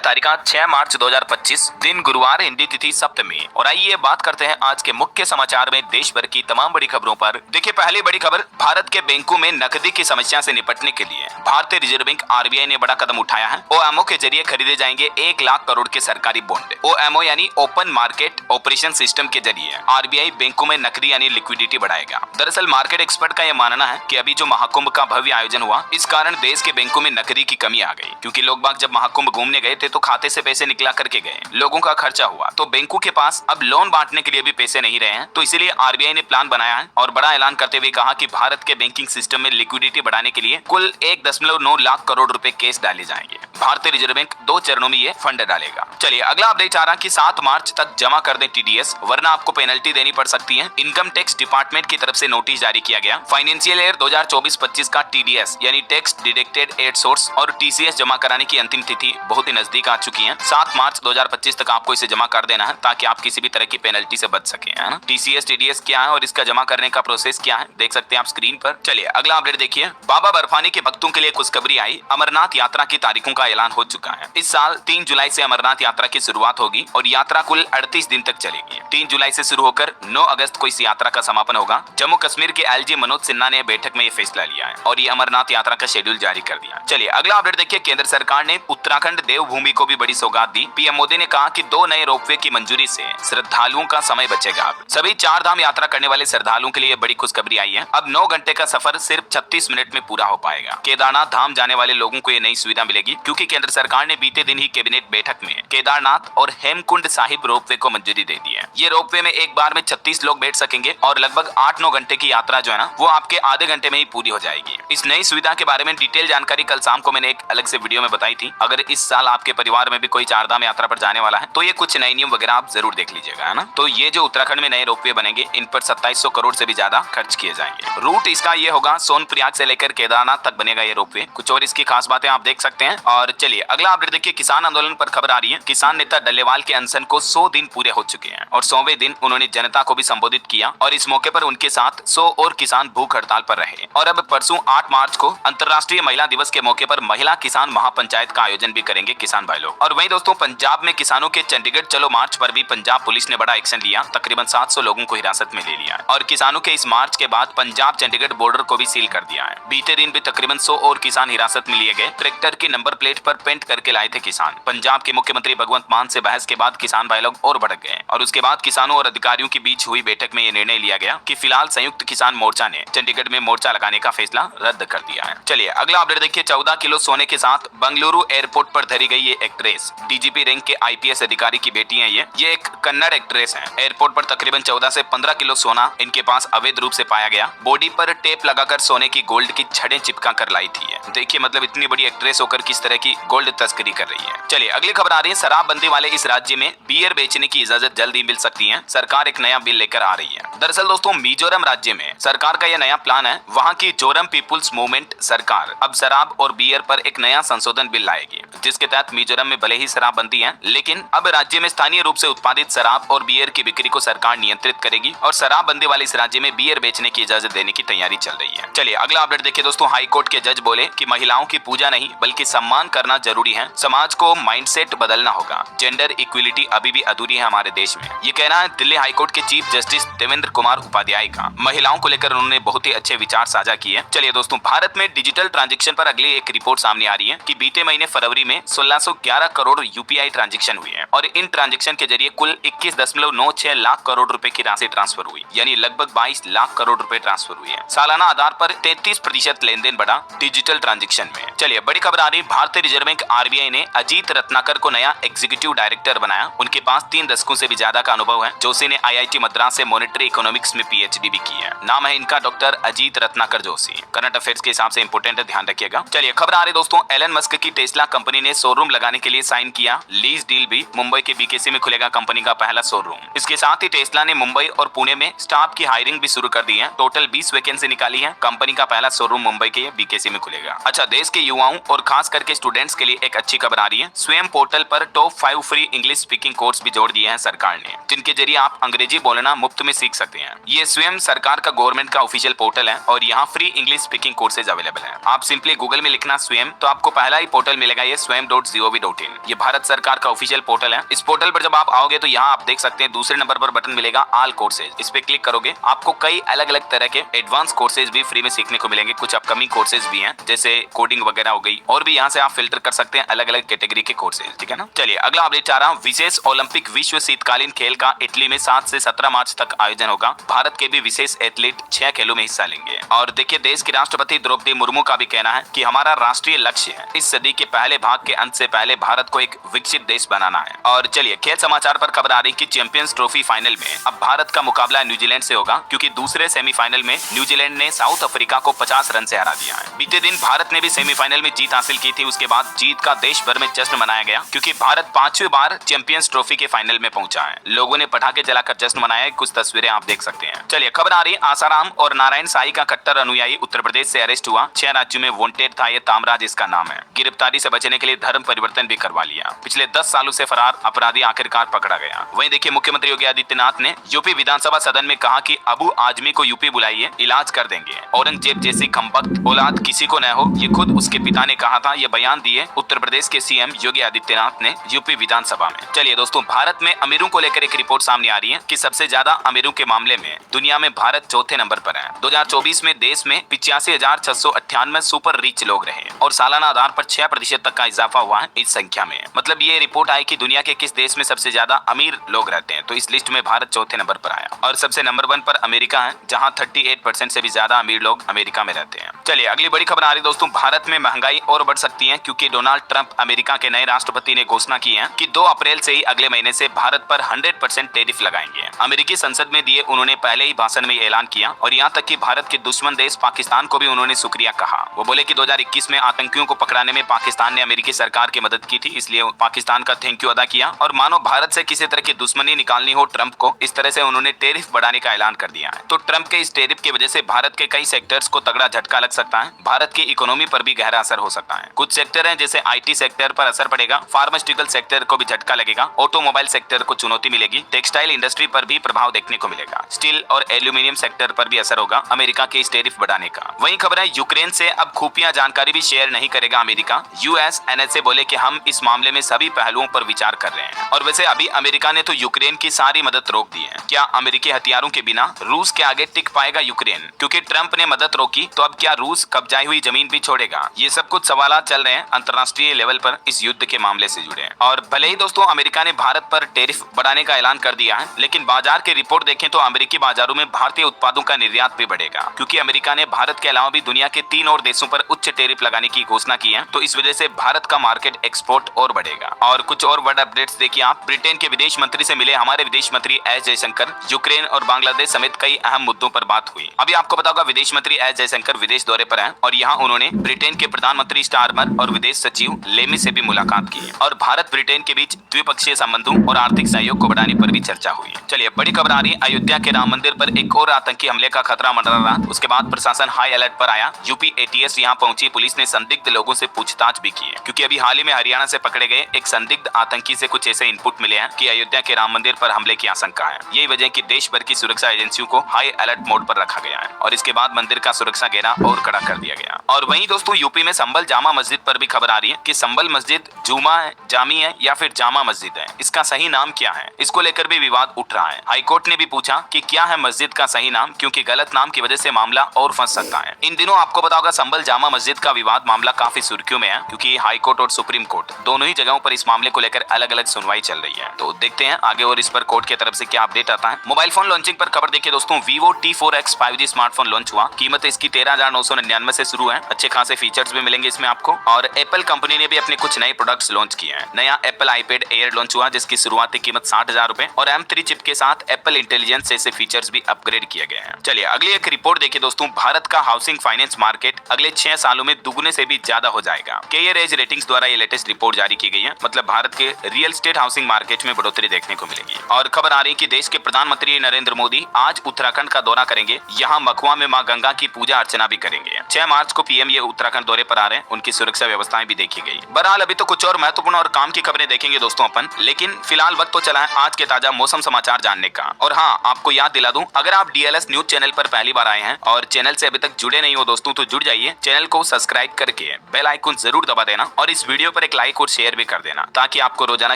तारीख 6 मार्च 2025, दिन गुरुवार, हिंदी तिथि सप्तमी। और आइए बात करते हैं आज के मुख्य समाचार में देश भर की तमाम बड़ी खबरों पर। देखिए, पहली बड़ी खबर, भारत के बैंकों में नकदी की समस्या से निपटने के लिए भारतीय रिजर्व बैंक आरबीआई ने बड़ा कदम उठाया है। ओएमओ के जरिए खरीदे जाएंगे 1 लाख करोड़ के सरकारी बॉन्ड। ओएमओ यानी ओपन मार्केट ऑपरेशन सिस्टम के जरिए आरबीआई बैंकों में नकदी यानी लिक्विडिटी बढ़ाएगा। दरअसल मार्केट एक्सपर्ट का यह मानना है कि अभी जो महाकुंभ का भव्य आयोजन हुआ, इस कारण देश के बैंकों में नकदी की कमी आ गई, क्योंकि लोग बाग जब महाकुंभ घूमने गए थे तो खाते से पैसे निकला करके गए, लोगों का खर्चा हुआ, तो बैंकों के पास अब लोन बांटने के लिए भी पैसे नहीं रहे हैं। तो इसीलिए आरबीआई ने प्लान बनाया है और बड़ा ऐलान करते हुए कहा कि भारत के बैंकिंग सिस्टम में लिक्विडिटी बढ़ाने के लिए कुल 1.9 लाख करोड़ रुपए कैश डाले जाएंगे। भारतीय रिजर्व बैंक 2 चरणों में ये फंड डालेगा। चलिए अगला अपडेट आ रहा कि 7 मार्च तक जमा कर दें टीडीएस, वरना आपको पेनल्टी देनी पड़ सकती है। इनकम टैक्स डिपार्टमेंट की तरफ से नोटिस जारी किया गया। फाइनेंशियल ईयर 2024-25 का टीडीएस यानी टैक्स डिडक्टेड एट सोर्स और टीसीएस जमा कराने की अंतिम तिथि बहुत ही नजदीक आ चुकी है। 7 मार्च 2025 तक आपको इसे जमा कर देना है ताकि आप किसी भी तरह की पेनल्टी से बच सके, है ना। टीसीएस टीडीएस क्या है और इसका जमा करने का प्रोसेस क्या है, देख सकते हैं आप स्क्रीन पर। चलिए अगला अपडेट देखिए, बाबा बर्फानी के भक्तों के लिए खुशखबरी आई। अमरनाथ यात्रा की तारीखों का ऐलान हो चुका है। इस साल 3 जुलाई से अमरनाथ यात्रा की शुरुआत होगी और यात्रा कुल 38 दिन तक चलेगी। 3 जुलाई से शुरू होकर 9 अगस्त को इस यात्रा का समापन होगा। जम्मू कश्मीर के एलजी मनोज सिन्हा ने बैठक में ये फैसला लिया है और ये अमरनाथ यात्रा का शेड्यूल जारी कर दिया। चलिए अगला अपडेट देखिए, केंद्र सरकार ने उत्तराखंड देवभूमि को भी बड़ी सौगात दी। पीएम मोदी ने कहा कि 2 नए रोपवे की मंजूरी से श्रद्धालुओं का समय बचेगा। सभी 4 धाम यात्रा करने वाले श्रद्धालुओं के लिए बड़ी खुशखबरी आई है। अब 9 घंटे का सफर सिर्फ 36 मिनट में पूरा हो पाएगा। केदारनाथ धाम जाने वाले लोगों को ये नई सुविधा मिलेगी, क्योंकि केंद्र सरकार ने बीते दिन ही कैबिनेट बैठक में केदारनाथ और हेमकुंड साहिब रोपवे को मंजूरी दे दी है। ये रोपवे में एक बार में 36 लोग बैठ सकेंगे और लगभग 8-9 घंटे की यात्रा जो है ना, वो आपके आधे घंटे में ही पूरी हो जाएगी। इस नई सुविधा के बारे में डिटेल जानकारी कल शाम को मैंने एक अलग से वीडियो में बताई थी। अगर इस साल आपके परिवार में भी कोई 4 धाम यात्रा पर जाने वाला है तो ये कुछ नए नियम वगैरह आप जरूर देख लीजिएगा, है ना। तो ये जो उत्तराखंड में नए रोपवे बनेंगे, इन पर 2700 करोड़ से भी ज्यादा खर्च किए जाएंगे। रूट इसका ये होगा, सोनप्रयाग से लेकर केदारनाथ तक बनेगा ये रोपवे। कुछ और इसकी खास बातें आप देख सकते हैं। और चलिए अगला अपडेट देखिए, किसान आंदोलन पर खबर आ रही है। किसान नेता डल्लेवाल के अनशन को 100 दिन पूरे हो चुके हैं और 100वें दिन उन्होंने जनता को भी संबोधित किया और इस मौके पर उनके साथ 100 और किसान भूख हड़ताल पर रहे। और अब परसों 8 मार्च को अंतर्राष्ट्रीय महिला दिवस के मौके पर महिला किसान महापंचायत का आयोजन भी करेंगे किसान भाई लोग। और वहीं दोस्तों, पंजाब में किसानों के चंडीगढ़ चलो मार्च पर भी पंजाब पुलिस ने बड़ा एक्शन लिया। तकरीबन 700 लोगों को हिरासत में ले लिया और किसानों के इस मार्च के बाद पंजाब चंडीगढ़ बॉर्डर को भी सील कर दिया है। बीते दिन भी तकरीबन 100 और किसान हिरासत में लिए गए। ट्रैक्टर की नंबर प्लेट पर पेंट करके लाए थे किसान। पंजाब के मुख्यमंत्री भगवंत मान से बहस के बाद किसान भाई लोग और भड़क गए और उसके बाद किसानों और अधिकारियों के बीच हुई बैठक में यह निर्णय लिया गया कि फिलहाल संयुक्त किसान मोर्चा ने चंडीगढ़ में मोर्चा लगाने का फैसला रद्द कर दिया है। चलिए अगला अपडेट देखिए, 14 किलो सोने के साथ बंगलुरु एयरपोर्ट पर धरी गई ये एक्ट्रेस डीजीपी रैंक के आईपीएस अधिकारी की बेटी है। ये एक कन्नड़ एक्ट्रेस है। एयरपोर्ट पर तकरीबन 14 से 15 किलो सोना इनके पास अवैध रूप से पाया गया। बॉडी पर टेप लगाकर सोने की गोल्ड की छड़ें चिपका कर लाई थी। देखिए मतलब इतनी बड़ी एक्ट्रेस होकर किस तरह की गोल्ड तस्करी कर रही है। चलिए अगली खबर आ रही है, शराबबंदी वाले इस राज्य में बियर बेचने की इजाजत जल्द ही मिल सकती है। सरकार एक नया बिल लेकर आ रही है। दरअसल दोस्तों, मिजोरम राज्य में सरकार का यह नया प्लान है। वहाँ की जोरम पीपुल्स मूवमेंट सरकार अब शराब और बियर पर एक नया संशोधन बिल लाएगी, जिसके तहत मिजोरम में भले ही शराबबंदी है, लेकिन अब राज्य में स्थानीय रूप से उत्पादित शराब और बियर की बिक्री को सरकार नियंत्रित करेगी और शराबबंदी वाले इस राज्य में बियर बेचने की इजाजत देने की तैयारी चल रही है। चलिए अगला अपडेट देखिए दोस्तों, हाई कोर्ट के जज बोले कि महिलाओं की पूजा नहीं बल्कि सम्मान करना जरूरी है। समाज को माइंडसेट बदलना होगा। जेंडर इक्विलिटी अभी भी अधूरी है हमारे देश में। ये कहना है दिल्ली हाई कोर्ट के चीफ जस्टिस देवेंद्र कुमार उपाध्याय का। महिलाओं को लेकर उन्होंने बहुत ही अच्छे विचार साझा किए। चलिए दोस्तों, भारत में डिजिटल ट्रांजैक्शन पर अगली एक रिपोर्ट सामने आ रही है कि बीते महीने फरवरी में 1611 करोड़ यूपीआई ट्रांजैक्शन हुए हैं और इन ट्रांजैक्शन के जरिए कुल 21.96 लाख करोड़ रुपए की राशि ट्रांसफर हुई, यानी लगभग 22 लाख करोड़ रुपए ट्रांसफर हुए हैं। सालाना आधार पर 33% लेनदेन बढ़ा डिजिटल ट्रांजैक्शन में। चलिए बड़ी खबर आ रही, भारतीय रिजर्व बैंक आरबीआई ने अजीत रत्नाकर को नया एग्जीक्यूटिव डायरेक्टर बनाया। उनके पास 3 दशकों से भी ज्यादा का अनुभव है। जोशी ने आईआईटी मद्रास से मॉनेटरी इकोनॉमिक्स में पीएचडी भी की है। नाम है इनका doctor Ajit Ratnakar Joshi. Current affairs के हिसाब से इंपोर्टेंट है, ध्यान रखिएगा। चलिए खबर आ रही दोस्तों, एलन मस्क की टेस्ला कंपनी ने शोरूम लगाने के लिए साइन किया लीज डील भी। मुंबई के बीकेसी में खुलेगा कंपनी का पहला शोरूम। इसके साथ ही टेस्ला ने मुंबई और पुणे में स्टाफ की हायरिंग भी शुरू कर दी है। टोटल 20 वैकेंसी निकाली है। कंपनी का पहला शोरूम मुंबई के बीकेसी में खुलेगा। अच्छा, देश के युवाओं और खास करके स्टूडेंट्स के लिए एक अच्छी खबर आ रही है। स्वयं पोर्टल पर top 5 free English speaking course भी जोड़ दिए हैं सरकार ने, जिनके जरिए आप अंग्रेजी बोलना मुफ्त में सीख सकते हैं। ये स्वयं सरकार का गवर्नमेंट का ऑफिशियल पोर्टल है और यहाँ free English speaking courses available है। आप सिंपली गूगल में लिखना स्वयं, तो आपको पहला ही पोर्टल मिलेगा ये स्वयं.gov gov.in। ये भारत सरकार का ऑफिशियल पोर्टल है। इस पोर्टल पर जब आप आओगे तो यहाँ आप देख सकते हैं दूसरे नंबर पर बटन मिलेगा ऑल कोर्सेज। इस पे क्लिक करोगे आपको कई अलग अलग तरह के एडवांस कोर्सेज भी फ्री में सीखने को मिलेंगे। कुछ अपकमिंग कोर्सेज भी हैं जैसे कोडिंग वगैरह हो गई, और भी यहाँ से आप फिल्टर कर सकते हैं अलग अलग कैटेगरी के कोर्सेज, ठीक है ना। चलिए अगला अपडेट आ रहा हूँ। विशेष ओलंपिक विश्व शीतकालीन खेल का इटली में 7 से 17 मार्च तक आयोजन होगा। भारत के भी विशेष एथलीट 6 खेलों में हिस्सा लेंगे। और देखिए देश की राष्ट्रपति द्रौपदी मुर्मू का भी कहना है कि हमारा राष्ट्रीय लक्ष्य है इस सदी के पहले भाग के अंत से पहले भारत को एक विकसित देश बनाना है। और चलिए खेल समाचार पर खबर आ रही कि चैंपियंस ट्रॉफी फाइनल में अब भारत का मुकाबला न्यूजीलैंड से होगा, क्योंकि दूसरे सेमीफाइनल में न्यूजीलैंड ने साउथ अफ्रीका को 50 रन से हरा दिया है। बीते दिन भारत ने भी सेमीफाइनल में जीत हासिल की थी। उसके बाद जीत का देश भर में जश्न मनाया गया, क्योंकि भारत 5वीं बार चैंपियंस ट्रॉफी के फाइनल में पहुंचा है। लोगों ने पटाखे जलाकर जश्न मनाया। कुछ तस्वीरें आप देख सकते हैं। चलिए खबर आ रही है आसाराम और नारायण साई का कट्टर अनुयायी उत्तर प्रदेश से अरेस्ट हुआ। 6 राज्यों में वांटेड था। ये तामराज इसका नाम है। गिरफ्तारी से बचने के लिए धर्म परिवर्तन भी करवा लिया। पिछले 10 सालों से फरार अपराधी आखिरकार पकड़ा गया। वहीं देखिए मुख्यमंत्री योगी आदित्यनाथ ने यूपी विधानसभा सदन में कहा कि अबू आजमी को यूपी बुलाइए, इलाज कर देंगे। औरंगजेब जैसी कमबख्त औलाद किसी को न हो, ये खुद उसके पिता ने कहा था। ये बयान दिए उत्तर प्रदेश के सीएम योगी आदित्यनाथ ने यूपी विधानसभा में। चलिए दोस्तों भारत में अमीरों को लेकर एक रिपोर्ट सामने आ रही है कि सबसे ज्यादा अमीरों के मामले में दुनिया में भारत चौथे नंबर पर है। 2024 में देश में 85,698 सुपर रिच लोग रहे और सालाना आधार पर 6% तक का इजाफा हुआ है इस संख्या में। मतलब ये रिपोर्ट आई कि दुनिया के किस देश में सबसे ज्यादा अमीर लोग रहते हैं, तो इस लिस्ट में भारत चौथे नंबर पर आया। और सबसे नंबर 1 पर अमेरिका है, जहां 38% से भी ज्यादा अमीर लोग अमेरिका में रहते हैं। चलिए अगली बड़ी खबर आ रही दोस्तों, भारत में महंगाई और बढ़ सकती है, क्योंकि डोनाल्ड ट्रंप अमेरिका के नए राष्ट्रपति ने घोषणा की है कि 2 अप्रैल से ही अगले महीने से भारत पर 100% टैरिफ लगाएंगे। अमेरिकी संसद में दिए उन्होंने पहले ही भाषण में ऐलान किया, और यहाँ तक कि भारत के दुश्मन देश पाकिस्तान को भी उन्होंने शुक्रिया कहा। वो बोले कि 2021 में आतंकियों को पकड़ाने में पाकिस्तान ने अमेरिकी सरकार की मदद की थी, इसलिए पाकिस्तान का थैंक यू अदा किया। और मानो भारत से किसी तरह की दुश्मनी निकालनी हो ट्रंप को, इस तरह से उन्होंने टैरिफ बढ़ाने का ऐलान कर दिया है। तो ट्रंप के इस टैरिफ की वजह से भारत के कई सेक्टर्स को तगड़ा झटका लग सकता है। भारत की इकोनॉमी पर भी गहरा असर हो सकता है। कुछ सेक्टर हैं जैसे आईटी सेक्टर पर असर पड़ेगा, फार्मास्यूटिकल सेक्टर को भी झटका लगेगा, ऑटोमोबाइल सेक्टर को चुनौती मिलेगी, टेक्सटाइल इंडस्ट्री पर भी प्रभाव देखने को मिलेगा, स्टील और एल्यूमिनियम सेक्टर पर भी असर होगा अमेरिका के इस टैरिफ बढ़ाने का। वहीं खबर है यूक्रेन से अब खुफिया जानकारी भी शेयर नहीं करेगा अमेरिका। यूएस एनएसए बोले कि हम इस मामले में सभी पहलुओं पर विचार कर रहे हैं। और वैसे अभी अमेरिका ने तो यूक्रेन की सारी मदद रोक दी है। क्या अमेरिकी हथियारों के बिना रूस के आगे टिक पाएगा यूक्रेन? क्योंकि ट्रंप ने मदद रोकी तो अब क्या रूस कब्जाई हुई जमीन भी छोड़ेगा? ये सब कुछ सवाल चल रहे हैं अंतर्राष्ट्रीय लेवल पर इस युद्ध के मामले से जुड़े। और भले ही दोस्तों अमेरिका ने भारत पर टैरिफ बढ़ाने का ऐलान कर दिया है, लेकिन बाजार की रिपोर्ट देखें तो अमेरिकी बाजारों में भारतीय उत्पादों का निर्यात भी बढ़ेगा, क्योंकि अमेरिका ने भारत के अलावा भी दुनिया के 3 और देशों पर उच्च टैरिफ लगाने की घोषणा की है। तो इस वजह से भारत का मार्केट एक्सपोर्ट और बढ़ेगा। और कुछ और बड़ा अपडेट्स देखिए आप। ब्रिटेन के विदेश मंत्री से मिले हमारे विदेश मंत्री एस जयशंकर। यूक्रेन और बांग्लादेश समेत कई अहम मुद्दों पर बात हुई। अभी आपको पता होगा विदेश मंत्री एस जयशंकर विदेश दौरे पर हैं, और यहाँ उन्होंने ब्रिटेन के प्रधानमंत्री स्टारमर और विदेश सचिव लेमी से भी मुलाकात की। और भारत ब्रिटेन के बीच द्विपक्षीय संबंधों और आर्थिक सहयोग को बढ़ाने पर भी चर्चा हुई। चलिए बड़ी खबर आ रही है, अयोध्या के राम मंदिर पर एक और आतंकी हमले का खतरा मंडरा रहा। उसके बाद प्रशासन हाई अलर्ट पर आया। यूपी एटीएस यहाँ पहुंची। पुलिस ने संदिग्ध लोगों से पूछताछ भी की है, क्योंकि अभी हाल ही में हरियाणा से पकड़े गए एक संदिग्ध आतंकी से कुछ ऐसे इनपुट मिले हैं कि अयोध्या के राम मंदिर पर हमले की आशंका है। यही वजह कि देश भर की सुरक्षा एजेंसियों को हाई अलर्ट मोड पर रखा गया है, और इसके बाद मंदिर का सुरक्षा घेरा और कड़ा कर दिया गया। और वहीं दोस्तों यूपी में संभल जामा मस्जिद पर भी खबर आ रही है कि संभल मस्जिद जुमा है, जामी है या फिर जामा मस्जिद है, इसका सही नाम क्या है? इसको लेकर भी विवाद उठ रहा है। हाईकोर्ट ने भी पूछा कि क्या है मस्जिद का सही नाम, क्योंकि गलत नाम की वजह से मामला और फंस सकता है। इन दिनों आपको पता होगा संभल जामा मस्जिद का विवाद मामला काफी सुर्खियों में है, क्योंकि हाईकोर्ट और सुप्रीम कोर्ट दोनों ही जगहों पर इस मामले को लेकर अलग अलग सुनवाई चल रही है। तो देखते हैं आगे और इस पर कोर्ट की तरफ से क्या अपडेट आता है। मोबाइल फोन लॉन्चिंग पर खबर देखिए दोस्तों, Vivo T4X 5G smartphone launch हुआ। कीमत इसकी 13,999 से शुरू है। अच्छे खासे फीचर्स भी मिलेंगे इसमें आपको। और एप्पल कंपनी ने भी अपने कुछ नए प्रोडक्ट्स लॉन्च किए हैं। नया एप्पल आईपैड एयर लॉन्च हुआ, जिसकी शुरुआती कीमत 60,000 रुपए, और M3 चिप के साथ एप्पल इंटेलिजेंस जैसे फीचर्स भी अपग्रेड किए गए हैं। चलिए अगली एक रिपोर्ट देखिए दोस्तों, भारत का हाउसिंग फाइनेंस मार्केट अगले 6 सालों में दुगने से भी ज्यादा हो जाएगा। केयर एज रेटिंग्स द्वारा ये लेटेस्ट रिपोर्ट जारी की गई है। मतलब भारत के रियल एस्टेट हाउसिंग मार्केट में बढ़ोतरी देखने को मिलेगी। और खबर आ रही है कि देश के प्रधानमंत्री नरेंद्र मोदी आज उत्तराखंड का दौरा करेंगे। यहाँ मखुआ में मां गंगा की पूजा अर्चना भी करेंगे। 6 मार्च को पीएम ये उत्तराखंड दौरे पर आ रहे हैं। उनकी सुरक्षा व्यवस्थाएं भी देखी गई। बहरहाल अभी तो कुछ और महत्वपूर्ण और काम की खबरें देखेंगे दोस्तों अपन, लेकिन फिलहाल वक्त तो चला है आज के ताजा मौसम समाचार जानने का। और हाँ, आपको याद दिला दूं, अगर आप डीएलएस न्यूज चैनल पर पहली बार आए हैं और चैनल से अभी तक जुड़े नहीं हो दोस्तों, तो जुड़ जाइए। चैनल को सब्सक्राइब करके बेल आइकन जरूर दबा देना, और इस वीडियो पर एक लाइक और शेयर भी कर देना ताकि आपको रोजाना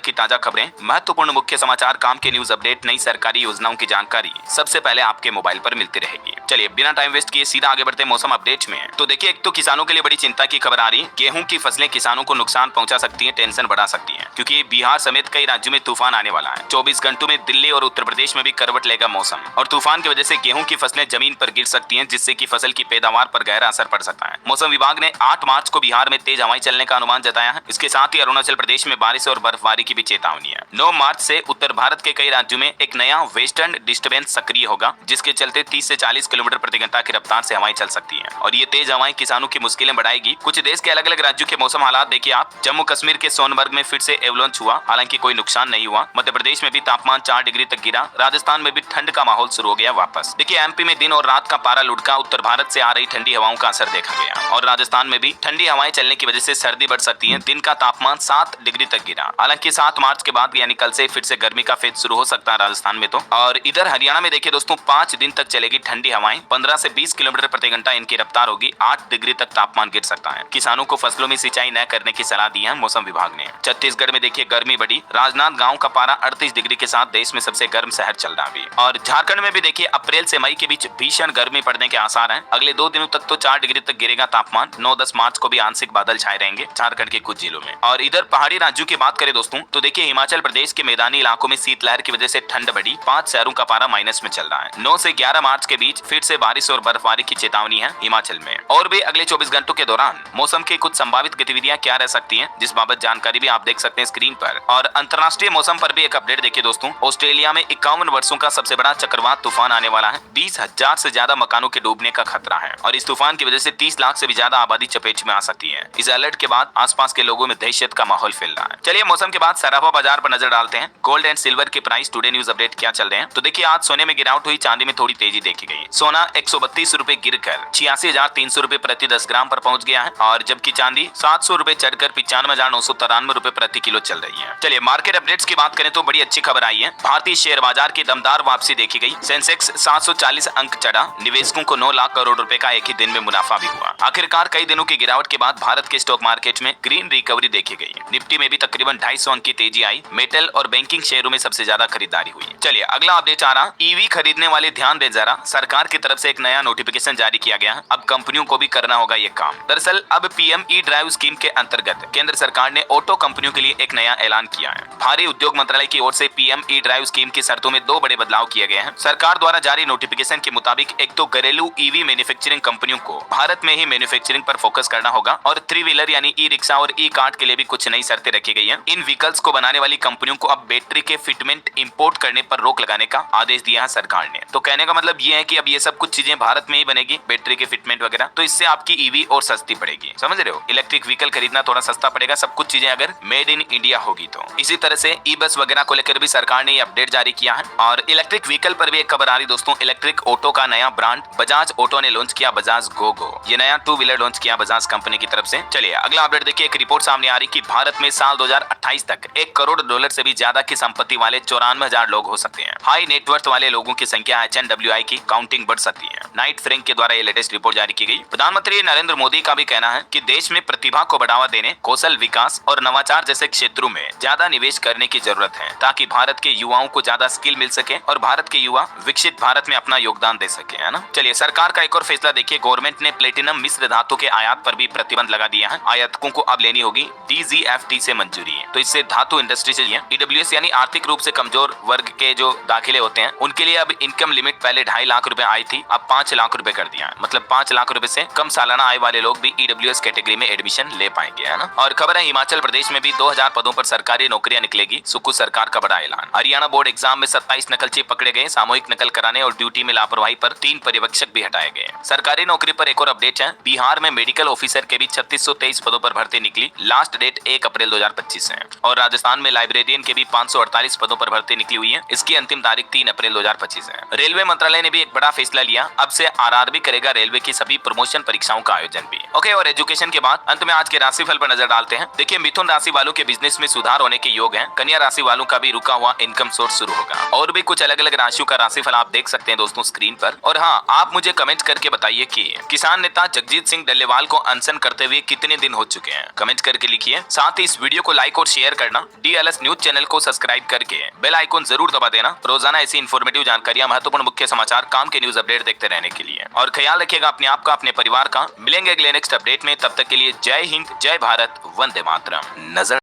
की ताजा खबरें, महत्वपूर्ण मुख्य समाचार, काम के न्यूज अपडेट, नई सरकारी योजनाओं की जानकारी सबसे पहले आपके मोबाइल पर मिलती रहेगी। चलिए बिना टाइम वेस्ट किए सीधा आगे बढ़ते मौसम अपडेट में। तो देखिए, एक तो किसानों के लिए बड़ी चिंता की खबर आ रही है। गेहूं की फसलें किसानों को नुकसान पहुंचा सकती हैं, टेंशन बढ़ा सकती हैं, क्योंकि बिहार समेत कई राज्यों में तूफान आने वाला है। 24 घंटों में दिल्ली और उत्तर प्रदेश में भी करवट लेगा मौसम, और तूफान की वजह से गेहूं की फसलें जमीन पर गिर सकती हैं, जिससे कि फसल की पैदावार पर गहरा असर पड़ सकता है। मौसम विभाग ने 8 मार्च को बिहार में तेज हवाएं चलने का अनुमान जताया है। इसके साथ ही अरुणाचल प्रदेश में बारिश और बर्फबारी की भी चेतावनी है। 9 मार्च से उत्तर भारत के कई राज्यों में एक नया वेस्टर्न डिस्टर्बेंस सक्रिय होगा, जिसके चलते 30 से 40 किलोमीटर प्रति घंटा की रफ्तार से हवाएं चल सकती हैं, और ये तेज हवाएं किसानों की मुश्किलें बढ़ाएगी। कुछ देश के अलग अलग राज्यों के मौसम हालात देखिए आप। जम्मू कश्मीर के सोनमर्ग में फिर से एवलांच हुआ, हालांकि कोई नुकसान नहीं हुआ। मध्य प्रदेश में भी तापमान 4 डिग्री तक गिरा। राजस्थान में भी ठंड का माहौल शुरू हो गया वापस। देखिए, एमपी में दिन और रात का पारा लुढ़का। उत्तर भारत से आ रही ठंडी हवाओं का असर देखा गया, और राजस्थान में भी ठंडी हवाएं चलने की वजह से सर्दी बढ़ सकती है। दिन का तापमान 7 डिग्री तक गिरा। हालांकि 7 मार्च के बाद यानी कल से फिर से गर्मी का फेज शुरू हो सकता है राजस्थान में तो। और इधर हरियाणा में देखिए दोस्तों, 5 दिन तक चलेगी ठंडी हवाएं। 15 से 20 किलोमीटर प्रति घंटा इनकी रफ्तार होगी। 8 डिग्री तक तापमान गिर सकता है। किसानों को फसलों में सिंचाई न करने की सलाह दी है मौसम विभाग ने। छत्तीसगढ़ में देखिए गर्मी बढ़ी। राजनांदगांव का पारा 38 डिग्री के साथ देश में सबसे गर्म शहर चल रहा है। और झारखंड में भी देखिए अप्रैल से मई के बीच भीषण गर्मी पड़ने के आसार हैं। अगले 2 दिनों तक तो 4 डिग्री तक गिरेगा तापमान। 9-10 मार्च को भी आंशिक बादल छाए रहेंगे झारखंड के कुछ जिलों में। और इधर पहाड़ी राज्यों की बात करें दोस्तों, तो देखिए हिमाचल प्रदेश के मैदानी इलाकों में शीतलहर की वजह से ठंड बढ़ी। 5 शहरों का पारा माइनस में चल रहा है। 9 से 11 मार्च के बीच फिर से बारिश और बर्फबारी की चेतावनी है हिमाचल में। और भी अगले 24 घंटों के दौरान मौसम की कुछ संभावित गतिविधियां क्या रह सकती हैं, जिस बाबत जानकारी भी आप देख सकते हैं स्क्रीन पर। और अंतर्राष्ट्रीय मौसम पर भी एक अपडेट देखिए दोस्तों। ऑस्ट्रेलिया में 51 वर्षों का सबसे बड़ा चक्रवात तूफान आने वाला है। 20,000 से ज्यादा मकानों के डूबने का खतरा है, और इस तूफान की वजह से 30 लाख से भी ज्यादा आबादी चपेट में आ सकती है। इस अलर्ट के बाद आसपास के लोगों में दहशत का माहौल फैल रहा है। चलिए मौसम के बाद सराफा बाजार पर नजर डालते हैं। गोल्ड एंड सिल्वर के प्राइस टुडे न्यूज अपडेट क्या चल रहे हैं। तो देखिए, आज सोने में गिरावट हुई, चांदी में थोड़ी तेजी देखी गई। सोना 132 रुपए गिरकर 86,300 रुपए प्रति 10 ग्राम पर पहुंच गया है, और जबकि चांदी 700 रुपए चढ़कर 95,993 रुपए प्रति किलो चल रही है। चलिए मार्केट अपडेट्स की बात करें तो बड़ी अच्छी खबर आई है। भारतीय शेयर बाजार की दमदार वापसी देखी गई। सेंसेक्स 740 अंक चढ़ा। निवेशकों को 9 लाख करोड़ रुपए का एक ही दिन में मुनाफा भी हुआ। आखिरकार कई दिनों की गिरावट के बाद भारत के स्टॉक मार्केट में ग्रीन रिकवरी देखी गई। निफ्टी में भी तकरीबन 250 अंक की तेजी आई। मेटल और बैंकिंग शेयरों में सबसे ज्यादा खरीदारी हुई। चलिए अगला अपडेट आ रहा। ईवी खरीदने वाले ध्यान दें जरा, सरकार की तरफ से एक नया नोटिफिकेशन जारी किया गया है। अब कंपनियों को भी करना होगा ये काम। दरअसल अब पीएम ई ड्राइव स्कीम के अंतर्गत केंद्र सरकार ने ऑटो कंपनियों के लिए एक नया ऐलान किया है। भारी उद्योग मंत्रालय की ओर से पीएम ई ड्राइव स्कीम की शर्तों में 2 बड़े बदलाव किए गए हैं। सरकार द्वारा जारी नोटिफिकेशन के मुताबिक एक तो घरेलू ईवी मैन्युफैक्चरिंग कंपनियों को भारत में ही मैन्युफैक्चरिंग पर फोकस करना होगा, और 3 व्हीलर यानी ई रिक्शा और ई कार्ट के लिए भी कुछ नई शर्तें रखी गई हैं। इन व्हीकल्स को बनाने वाली कंपनियों को अब बैटरी के फिटमेंट इंपोर्ट करने पर रोक लगाने का आदेश दिया है सरकार ने। तो कहने का मतलब ये है कि अब ये सब कुछ चीजें भारत में ही बनेगी, बैटरी के फिटमेंट वगैरह, तो इससे आपकी ईवी और सस्ती पड़ेगी। समझ रहे हो, इलेक्ट्रिक व्हीकल खरीदना थोड़ा सस्ता पड़ेगा, सब कुछ चीजें अगर मेड इन इंडिया होगी तो। इसी तरह से ई बस वगैरह को लेकर भी सरकार ने ये अपडेट जारी किया है। और इलेक्ट्रिक व्हीकल पर भी एक खबर आ रही दोस्तों। इलेक्ट्रिक ऑटो का नया ब्रांड बजाज ऑटो ने लॉन्च किया, बजाज गोगो। ये नया 2 व्हीलर लॉन्च किया बजाज कंपनी की तरफ से। चलिए अगला अपडेट देखिए। एक रिपोर्ट सामने आ रही कि भारत में साल 2028 तक $1 करोड़ से भी ज्यादा की संपत्ति वाले 94,000 लोग हो सकते हैं। हाई नेटवर्थ वाले लोगों की संख्या HNWI की काउंटिंग बढ़ सकती है। नाइट फ्रैंक के द्वारा ये लेटेस्ट रिपोर्ट जारी की गई। प्रधानमंत्री नरेंद्र मोदी का भी कहना है कि देश में प्रतिभा को बढ़ावा देने, कौशल विकास और नवाचार जैसे क्षेत्रों में ज्यादा निवेश करने की जरूरत है, ताकि भारत के युवाओं को ज्यादा स्किल मिल सके और भारत के युवा विकसित भारत में अपना योगदान दे सके, है ना। चलिए सरकार का एक और फैसला देखिए। गवर्नमेंट ने प्लेटिनम मिश्र धातु के आयात पर भी प्रतिबंध लगा दिया है। आयातकों को अब लेनी होगी DGFT से मंजूरी। तो इससे धातु इंडस्ट्री से EWS यानी आर्थिक रूप से कमजोर वर्ग के जो दाखिले होते हैं उनके लिए अब इनकम लिमिट पहले 2.5 लाख रुपए आई थी, अब 5 लाख रुपए कर दिया है। मतलब 5 लाख रुपए से कम सालाना आय वाले लोग भी EWS कैटेगरी में एडमिशन ले पाएंगे, है ना। और खबर है हिमाचल प्रदेश में भी 2000 पदों पर सरकारी नौकरियां निकलेगी। सुक्खू सरकार का बड़ा ऐलान। हरियाणा बोर्ड एग्जाम में 27 नकलची पकड़े गए। सामूहिक नकल कराने और ड्यूटी में लापरवाही पर 3 पर्यवेक्षक भी हटाए गए। सरकारी नौकरी पर एक और अपडेट है। बिहार में मेडिकल ऑफिसर के भी 3623 पदों पर भर्ती निकली। लास्ट डेट 1 अप्रैल 2025 है। और राजस्थान में लाइब्रेरियन के भी 548 पदों पर भर्ती निकली हुई है। इसकी अंतिम तारीख 3 अप्रैल 2025 है। रेलवे मंत्रालय ने भी एक बड़ा फैसला लिया। अब से RRB करेगा रेलवे की सभी प्रमोशन परीक्षाओं का आयोजन भी। ओके, और एजुकेशन के बाद अंत में आज के राशिफल पर नजर डालते हैं। देखिए मिथुन राशि वालों के बिजनेस में सुधार होने के योग हैं। कन्या राशि वालों का भी रुका हुआ इनकम सोर्स शुरू होगा। और भी कुछ अलग अलग राशियों का राशिफल आप देख सकते हैं दोस्तों स्क्रीन पर। और हाँ, आप मुझे कमेंट करके बताइए कि किसान नेता जगजीत सिंह डल्लेवाल को अनशन करते हुए कितने दिन हो चुके हैं। कमेंट करके करके लिखिए। साथ ही इस वीडियो को लाइक और शेयर करना, DLS न्यूज चैनल को सब्सक्राइब करके बेल आइकन जरूर दबा देना रोजाना ऐसी इन्फॉर्मेटिव जानकारियां, महत्वपूर्ण मुख्य समाचार, काम के न्यूज अपडेट देखते रहने के लिए। और ख्याल रखिएगा अपने आप का, अपने परिवार का। मिलेंगे अगले नेक्स्ट अपडेट में, तब तक के लिए जय हिंद, जय भारत, वंदे मातरम। नजर